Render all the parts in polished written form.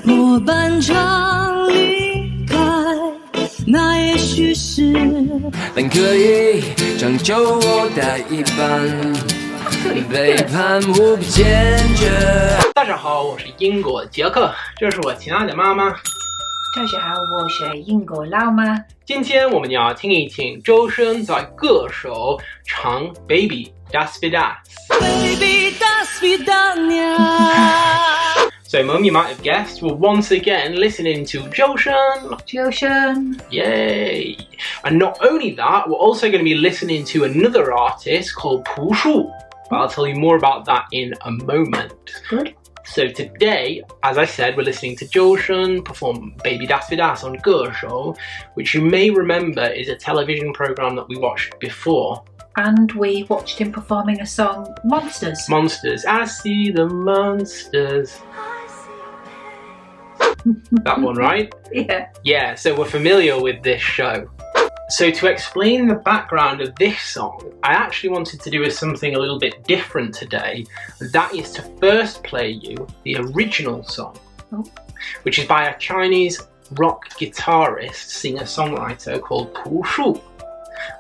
我伴唱离开，那也许是但可以拯救我的一半，背叛我不坚决。大家好，我是英国杰克，这是我亲爱的妈妈。大家好，我是英国老妈。今天我们要听一听周深在歌手唱《Baby до свидания》。Baby до свидания。So, Mum, you might have guessed, we're once again listening to ZHOU SHEN. Yay! And not only that, we're also going to be listening to another artist called 朴树. But I'll tell you more about that in a moment. Good. So today, as I said, we're listening to ZHOU SHEN perform Baby das für das on 歌手, which you may remember is a television program that we watched before. And we watched him performing a song, Monsters. Monsters. I see the monsters. That one, right? Yeah. Yeah, so we're familiar with this show. So to explain the background of this song, I actually wanted to do something a little bit different today. That is to first play you the original song, which is by a Chinese rock guitarist, singer-songwriter called朴树.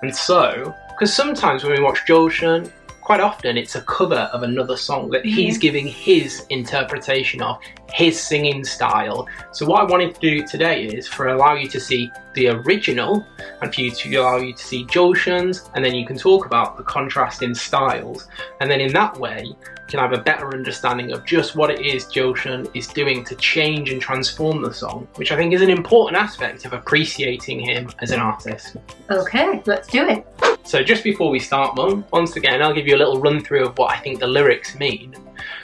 And so, because sometimes when we watch ZHOU SHEN, quite often it's a cover of another song that he's giving his interpretation of, his singing style. So what I wanted to do today is for allow you to see the original and for you to allow you to see ZHOU SHEN's, and then you can talk about the contrast in styles, and then in that way you can have a better understanding of just what it is ZHOU SHEN is doing to change and transform the song, which I think is an important aspect of appreciating him as an artist. Okay, let's do it. So just before we start, Mum, once again I'll give you a little run through of what I think the lyrics mean.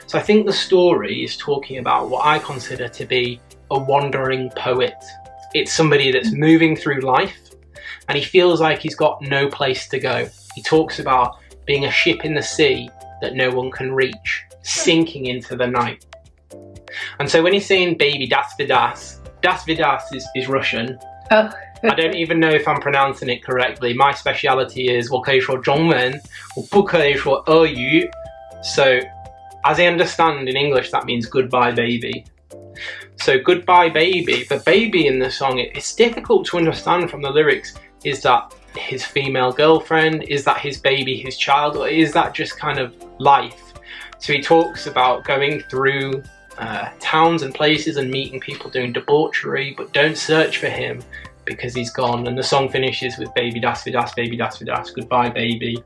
So I think the story is talking about what I consider to be a wandering poet. It's somebody that's moving through life and he feels like he's got no place to go. He talks about being a ship in the sea that no one can reach, sinking into the night. And so when he's saying baby das für das is Russian. Oh. I don't even know if I'm pronouncing it correctly. My speciality is 我可以说中文，我不可以说俄语. So, as I understand in English, that means goodbye baby. So goodbye baby, the baby in the song, it's difficult to understand from the lyrics. Is that his female girlfriend? Is that his baby, his child? Or is that just kind of life? So he talks about going through towns and places and meeting people doing debauchery, but don't search for him because he's gone. And the song finishes with baby das für das, goodbye baby,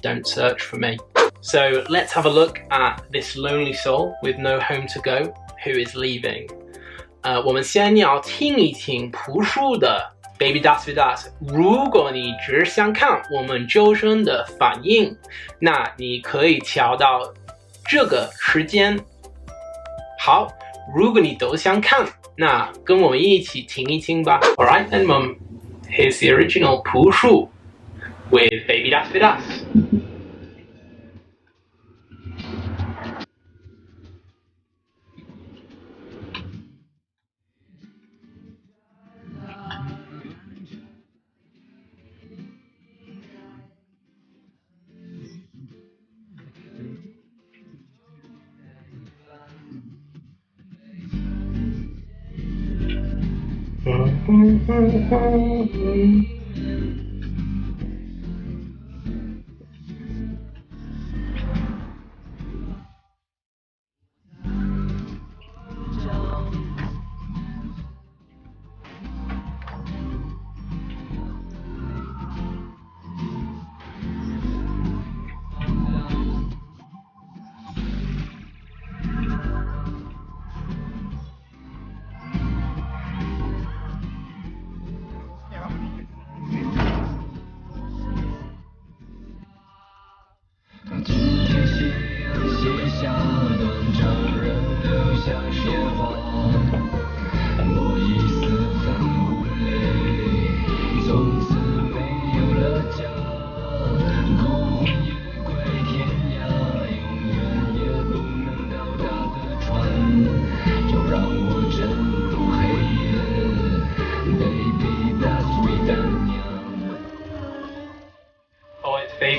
don't search for me. So let's have a look at this lonely soul with no home to go who is leaving. 我们先要听一听朴树的 Baby das für das. 如果你只想看我们ZHOU SHEN的反应，那你可以调到这个时间。好，如果你都想看，那跟我们一起听一听吧。Alright then, Mum. Here's the original 朴树 with Baby das für das.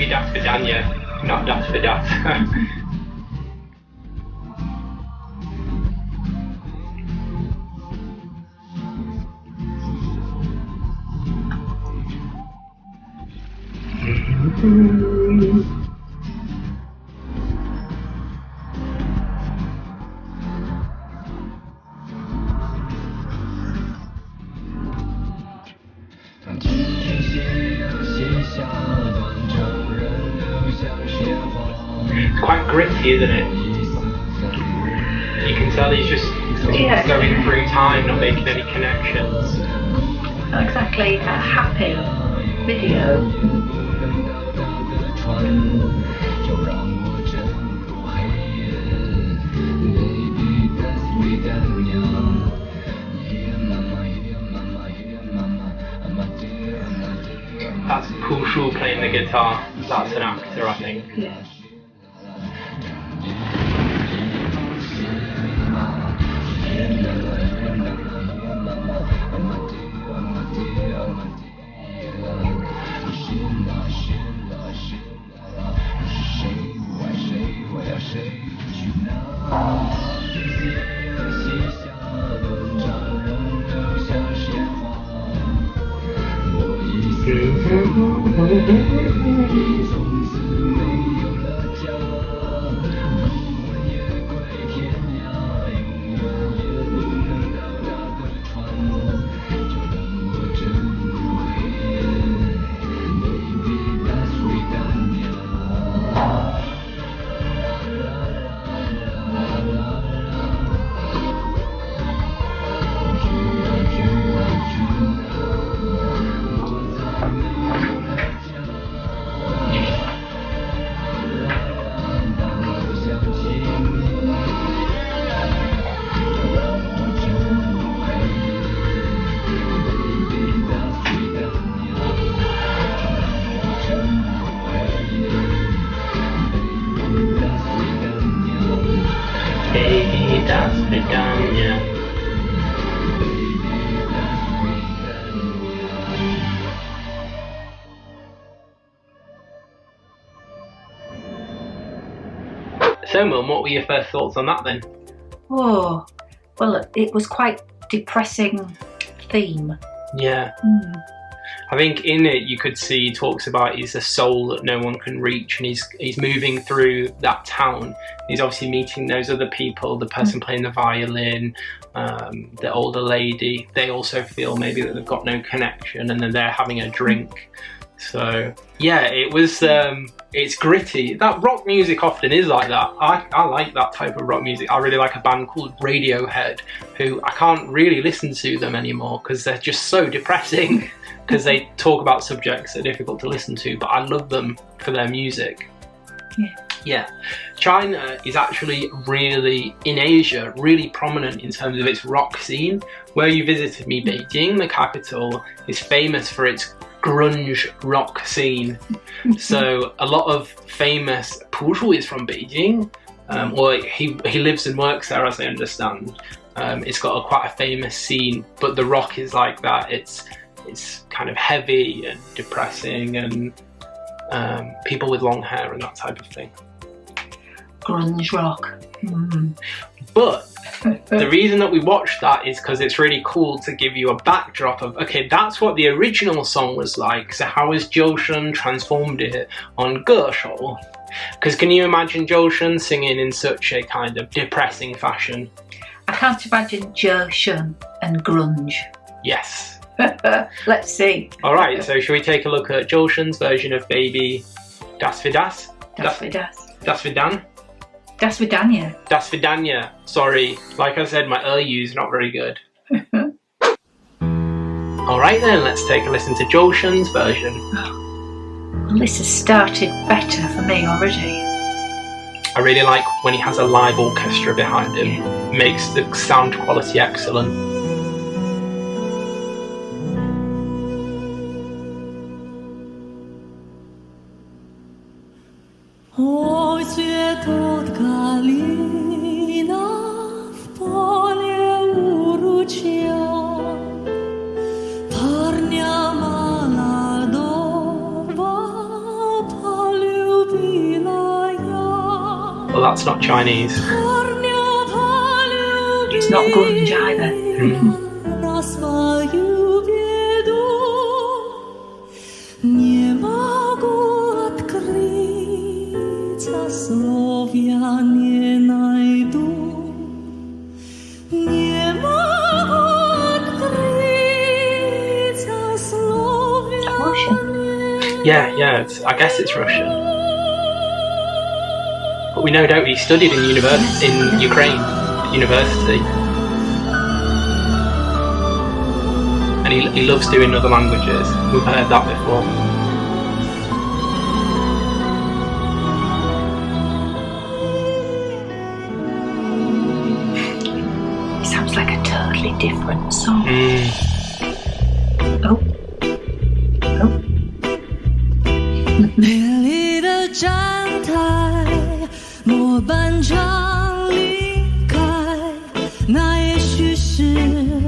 das свидания, not das für das. It's quite gritty, isn't it? You can tell he's just going through time, not making any connections. Not exactly a happy video. That's朴树playing the guitar. That's an actor, I think. Yeah. Baby, that's swidania. So, Mum, what were your first thoughts on that then? Oh, well, it was quite depressing theme. Yeah. I think in it you could see he talks about he's a soul that no one can reach, and he's moving through that town. He's obviously meeting those other people, the person playing the violin, the older lady. They also feel maybe that they've got no connection, and then they're having a drink. So yeah, it was it's gritty. That rock music often is like that. I like that type of rock music. I really like a band called Radiohead, who I can't really listen to them anymore because they're just so depressing because they talk about subjects that are difficult to listen to, but I love them for their music. Yeah. China is actually really, in Asia, really prominent in terms of its rock scene. Where you visited me, Beijing, the capital, is famous for its grunge rock scene. So a lot of famous朴树is from Beijing, or he lives and works there, as I understand. It's got quite a famous scene, but the rock is like that. It's kind of heavy and depressing, and people with long hair and that type of thing. Grunge rock. But the reason that we watched that is because it's really cool to give you a backdrop of, okay, that's what the original song was like, so how has ZHOU SHEN transformed it on ZHOU? Because can you imagine ZHOU SHEN singing in such a kind of depressing fashion? I can't imagine ZHOU SHEN and grunge. Yes. Let's see. Alright, so should we take a look at ZHOU SHEN's version of Baby Das Vidas? Das Vidas. Das Vidan? Das Vidania. Das Vidania. Sorry, like I said, my is not very good. Alright then, let's take a listen to ZHOU SHEN's version. Well, this has started better for me already. I really like when he has a live orchestra behind him. It makes the sound quality excellent. Well, that's not Chinese. It's not grunge either. Yeah, I guess it's Russian. But we know, don't we? He studied in Ukraine university. And he loves doing other languages. We've heard that before. It sounds like a totally different song. Oh. 美丽的站台，末班车离开，那也许是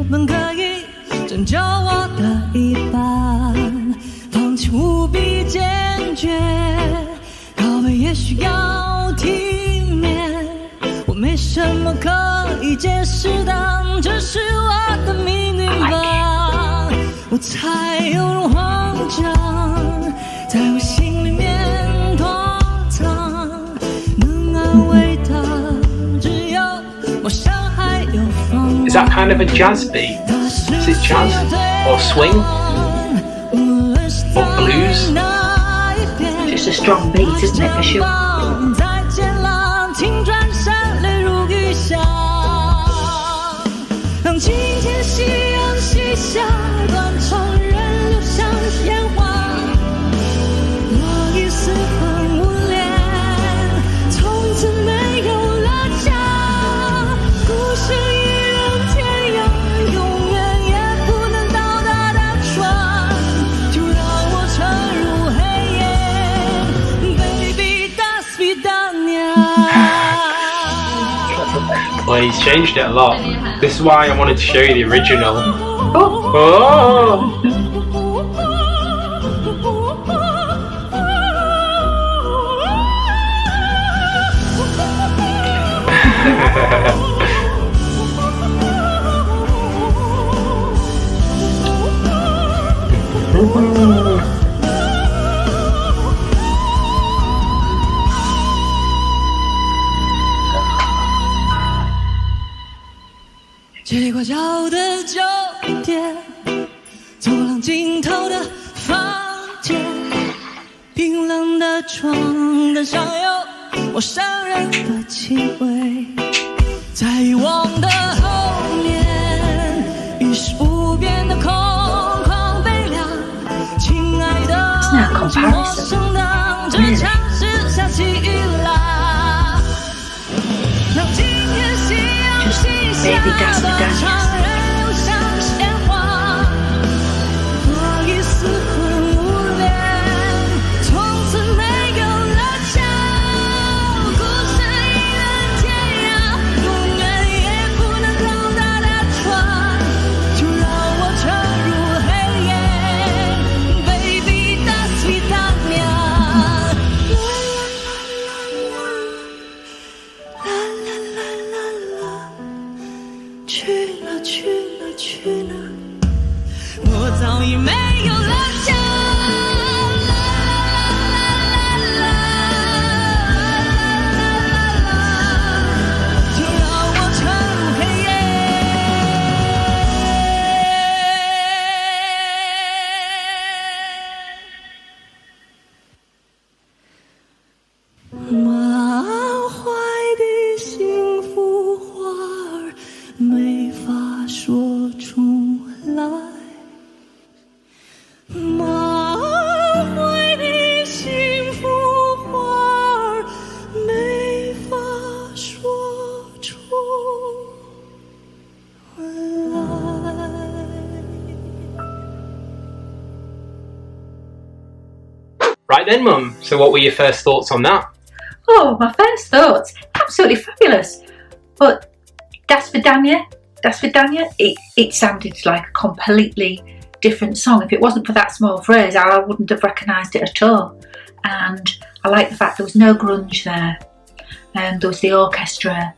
本可以拯救我的一半，放弃无比坚决，告别也需要体面，我没什么可以解释的，这是我的命运吧，我才有种慌张，在我心里面躲藏，能安慰的只有陌生还有风。 Is that kind of a jazz beat? Is it jazz? Or swing? Or blues? Just a strong beat, isn't it, for sure? 再见了，请转身，泪如雨下，让今天夕阳西下，断肠人流像烟花。 Well, he's changed it a lot. This is why I wanted to show you the original. Oh!街拐角的酒店，走廊尽头的房间，冰冷的床单上有陌生人的气味，在遗忘的后面，于是无边的空旷悲凉。亲爱的，陌生的，这城市下起雨啦，让今天夕阳西下。 Maybe that's the dance. 我早已没有了家，就让我沉入黑夜。满怀的幸福花儿没法说出来。 满怀的幸福花儿没法说出来。Right then, Mum. So, what were your first thoughts on that? Oh, my first thoughts, absolutely fabulous. But Das Vidania, it sounded like a completely different song. If it wasn't for that small phrase, I wouldn't have recognised it at all. And I like the fact there was no grunge there. There was the orchestra.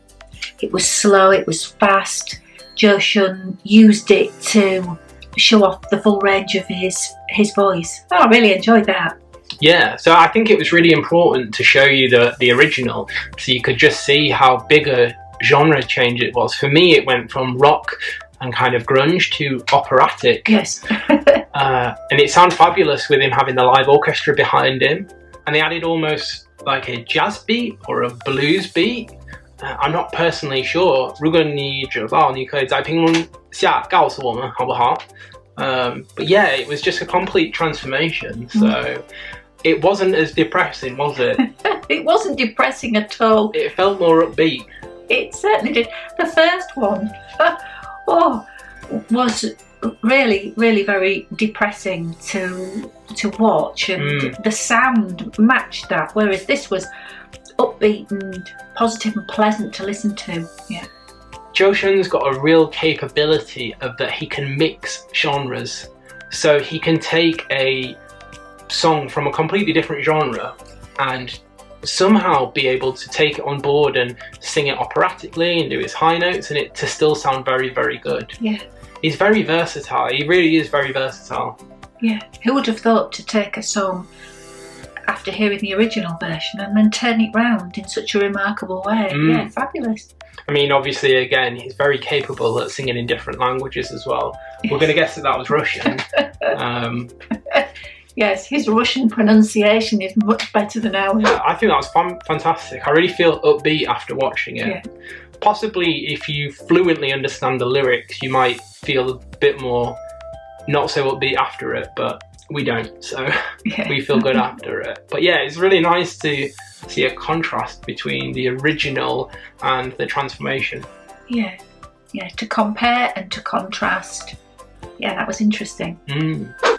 It was slow, it was fast. ZHOU SHEN used it to show off the full range of his voice. Oh, I really enjoyed that. Yeah, so I think it was really important to show you the original, so you could just see how big a genre change it was. For me, it went from rock and kind of grunge to operatic. Yes. And it sounded fabulous with him having the live orchestra behind him. And they added almost like a jazz beat or a blues beat. I'm not personally sure. 如果你知道，你可以在评论下告诉我们，好不好？ But yeah, it was just a complete transformation. So it wasn't as depressing, was it? It wasn't depressing at all. It felt more upbeat. It certainly did. The first one, was really, really very depressing to watch, and the sound matched that. Whereas this was upbeat and positive and pleasant to listen to. Yeah. ZHOU SHEN's got a real capability of that he can mix genres. So he can take a song from a completely different genre and somehow be able to take it on board and sing it operatically and do his high notes and it to still sound very, very good. Yeah. He's very versatile. He really is very versatile. Yeah. Who would have thought to take a song after hearing the original version and then turn it round in such a remarkable way? Yeah, fabulous. I mean, obviously, again, he's very capable at singing in different languages as well. We're going to guess that was Russian. Yes, his Russian pronunciation is much better than ours. I think that was fantastic. I really feel upbeat after watching it. Yeah. Possibly, if you fluently understand the lyrics, you might feel a bit more not so upbeat after it, but we don't, so we feel good after it. But yeah, it's really nice to see a contrast between the original and the transformation. Yeah, to compare and to contrast. Yeah, that was interesting.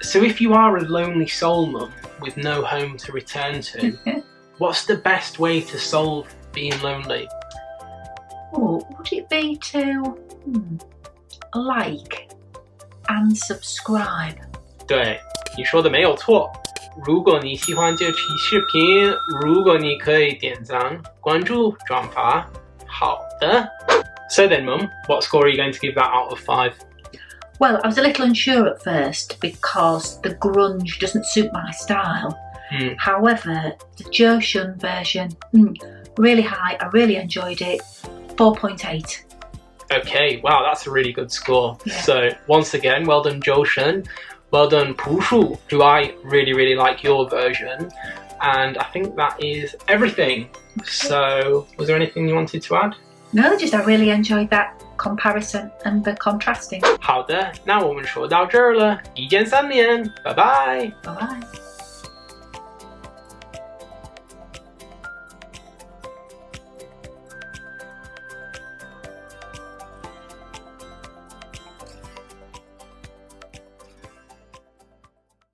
So if you are a lonely soul mum with no home to return to, what's the best way to solve being lonely? Oh, would it be to like and subscribe? 对，你说的没有错。如果你喜欢这期视频，如果你可以点赞、关注、转发，好的。So then, Mum, what score are you going to give that out of 5? Well, I was a little unsure at first because the grunge doesn't suit my style. However, the ZHOU SHEN version, really high. I really enjoyed it. 4.8. Okay, wow, that's a really good score. Yeah. So once again, well done, ZHOU SHEN. Well done,朴树, who I really, really like your version. And I think that is everything. So, was there anything you wanted to add? No, just I really enjoyed that comparison and the contrasting. 好的，那我们说到这儿了，一键3连，拜拜。Bye bye.